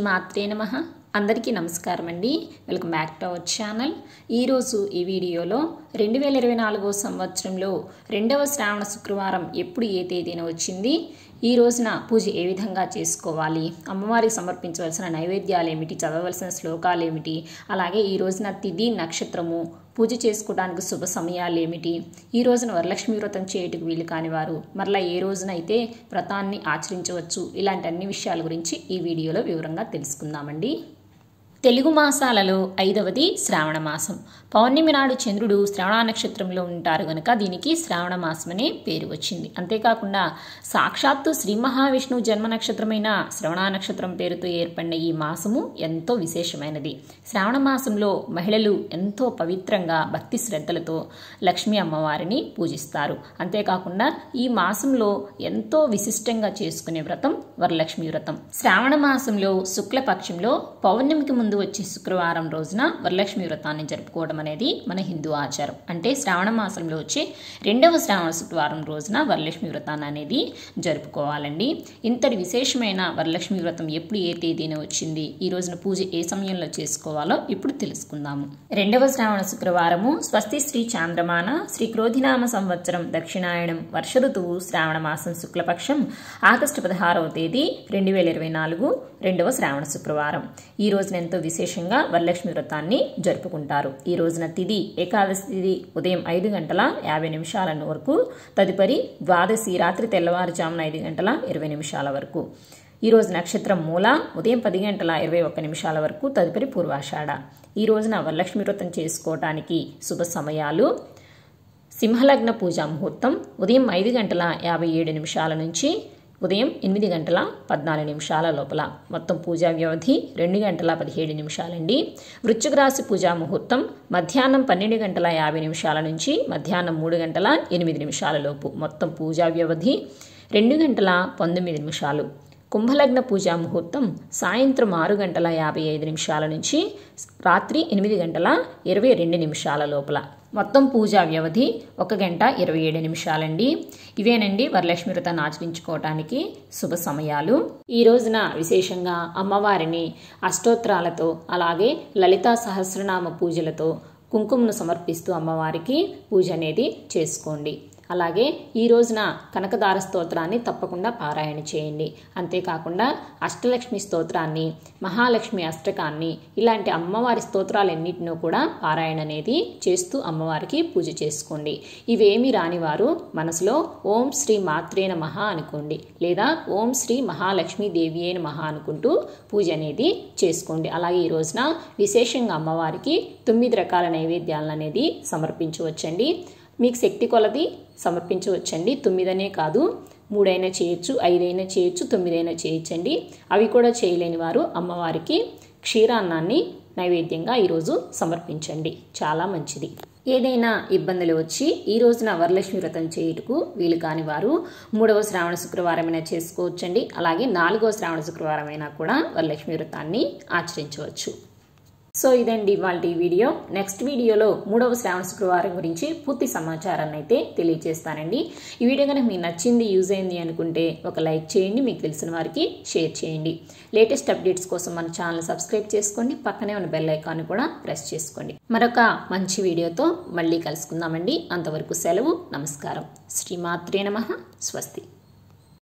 శ్రీమాత్రే నమః. అందరికీ నమస్కారం అండి. Welcome back to our channel. ఈరోజు ఈ వీడియోలో 2024 సంవత్సరంలో 2వ శ్రావణ శుక్రవారం ఎప్పుడు ఏ తేదీన వచ్చింది, ఈ రోజున పూజ ఏ విధంగా చేసుకోవాలి, అమ్మవారికి సమర్పించవలసిన నైవేద్యాలు ఏమిటి, చదవవలసిన శ్లోకాలు ఏమిటి, అలాగే ఈ రోజున తిథి నక్షత్రము, పూజ చేసుకోవడానికి శుభ సమయాలు ఏమిటి, ఈ రోజున వరలక్ష్మి వ్రతం చేయటకు వీలు కాని వారు మరలా ఏ రోజున అయితే వ్రతాన్ని ఆచరించవచ్చు, ఇలాంటి అన్ని విషయాల గురించి ఈ వీడియోలో వివరంగా తెలుసుకుందామండి. తెలుగు మాసాలలో 5వది శ్రావణ మాసం. పౌర్ణమి నాడు చంద్రుడు శ్రవణ నక్షత్రంలో ఉంటారు కనుక దీనికి శ్రావణ మాసం అనే పేరు వచ్చింది. అంతేకాకుండా సాక్షాత్తు శ్రీ మహావిష్ణువు జన్మ నక్షత్రమైన శ్రవణ నక్షత్రం పేరుతో ఏర్పడిన ఈ మాసము ఎంతో విశేషమైనది. శ్రావణ మాసంలో మహిళలు ఎంతో పవిత్రంగా భక్తి శ్రద్ధలతో లక్ష్మీ అమ్మవారిని పూజిస్తారు. అంతేకాకుండా ఈ మాసంలో ఎంతో విశిష్టంగా చేసుకునే వ్రతం వరలక్ష్మి వ్రతం. శ్రావణ మాసంలో శుక్లపక్షంలో పౌర్ణమికి ముందు వచ్చే శుక్రవారం రోజున వరలక్ష్మి వ్రతాన్ని జరుపుకోవడం అనేది మన హిందూ ఆచారం. అంటే శ్రావణ మాసంలో వచ్చే 2వ శ్రావణ శుక్రవారం రోజున వరలక్ష్మి వ్రతాన్ని అనేది జరుపుకోవాలండి. ఇంతటి విశేషమైన వరలక్ష్మి వ్రతం ఎప్పుడు ఏ తేదీన వచ్చింది, ఈ రోజున పూజ ఏ సమయంలో చేసుకోవాలో ఇప్పుడు తెలుసుకుందాము. 2వ శ్రావణ శుక్రవారము స్వస్తి శ్రీ చాంద్రమాన శ్రీ క్రోధినామ సంవత్సరం దక్షిణాయనం వర్ష ఋతువు శ్రావణ మాసం శుక్లపక్షం ఆగస్టు 16వ తేదీ 2024 2వ శ్రావణ శుక్రవారం. ఈ రోజున ఎంతో విశేషంగా వరలక్ష్మి వ్రతాన్ని జరుపుకుంటారు. ఈ రోజున తిథి ఏకాదశి తిథి ఉదయం 5:50 వరకు, తదుపరి ద్వాదశి రాత్రి తెల్లవారుజామున 5:20 వరకు. ఈ రోజు నక్షత్రం మూల ఉదయం 10:21 వరకు, తదుపరి పూర్వాషాఢ. ఈ రోజున వరలక్ష్మి వ్రతం చేసుకోవటానికి శుభ సమయాలు: సింహలగ్న పూజా ముహూర్తం ఉదయం 5:57 నుంచి ఉదయం 8:14 లోపల. మొత్తం పూజా వ్యవధి 2:17 అండి. వృశ్చిక రాశి పూజా ముహూర్తం మధ్యాహ్నం 12:50 నుంచి మధ్యాహ్నం 3:08 లోపు. మొత్తం పూజా వ్యవధి 2:19. కుంభలగ్న పూజా ముహూర్తం సాయంత్రం 6:55 నుంచి రాత్రి 8:22 లోపల. మొత్తం పూజా వ్యవధి 1:27 అండి. ఇవేనండి వరలక్ష్మి వ్రతాన్ని ఆచరించుకోవటానికి శుభ సమయాలు. ఈ రోజున విశేషంగా అమ్మవారిని అష్టోత్తరాలతో అలాగే లలితా సహస్రనామ పూజలతో కుంకుమను సమర్పిస్తూ అమ్మవారికి పూజ అనేది చేసుకోండి. అలాగే ఈ రోజున కనకదార స్తోత్రాన్ని తప్పకుండా పారాయణ చేయండి. అంతేకాకుండా అష్టలక్ష్మి స్తోత్రాన్ని, మహాలక్ష్మి అష్టకాన్ని, ఇలాంటి అమ్మవారి స్తోత్రాలన్నింటినూ కూడా పారాయణ అనేది చేస్తూ అమ్మవారికి పూజ చేసుకోండి. ఇవేమీ రాని వారు మనసులో ఓం శ్రీ మాత్రే నమః అనుకోండి, లేదా ఓం శ్రీ మహాలక్ష్మి దేవియే నమః అనుకుంటూ పూజ అనేది చేసుకోండి. అలాగే ఈ రోజున విశేషంగా అమ్మవారికి 9 రకాల నైవేద్యాలను అనేది సమర్పించవచ్చండి. మీకు శక్తి కొలది సమర్పించవచ్చండి. 9 కాదు, 3 చేయొచ్చు, 5 చేయొచ్చు, 9 చేయొచ్చండి. అవి కూడా చేయలేని వారు అమ్మవారికి క్షీరాన్నాన్ని నైవేద్యంగా ఈరోజు సమర్పించండి, చాలా మంచిది. ఏదైనా ఇబ్బందులు వచ్చి ఈ రోజున వరలక్ష్మి వ్రతం చేయుటకు వీలు కాని వారు 3వ శ్రావణ శుక్రవారమైనా చేసుకోవచ్చండి. అలాగే 4వ శ్రావణ శుక్రవారమైనా కూడా వరలక్ష్మి వ్రతాన్ని ఆచరించవచ్చు. సో ఇదండి ఇవాళ వీడియో. నెక్స్ట్ వీడియోలో 3వ శ్రావణ శుక్రవారం గురించి పూర్తి సమాచారాన్ని అయితే తెలియజేస్తానండి. ఈ వీడియో కనుక మీకు నచ్చింది, యూజ్ అయింది అనుకుంటే ఒక లైక్ చేయండి, మీకు తెలిసిన వారికి షేర్ చేయండి. లేటెస్ట్ అప్డేట్స్ కోసం మన ఛానల్ సబ్స్క్రైబ్ చేసుకోండి, పక్కనే ఉన్న బెల్ ఐకాన్ కూడా ప్రెస్ చేసుకోండి. మరొక మంచి వీడియోతో మళ్ళీ కలుసుకుందామండి. అంతవరకు సెలవు, నమస్కారం. శ్రీమాత్రే నమః. స్వస్తి.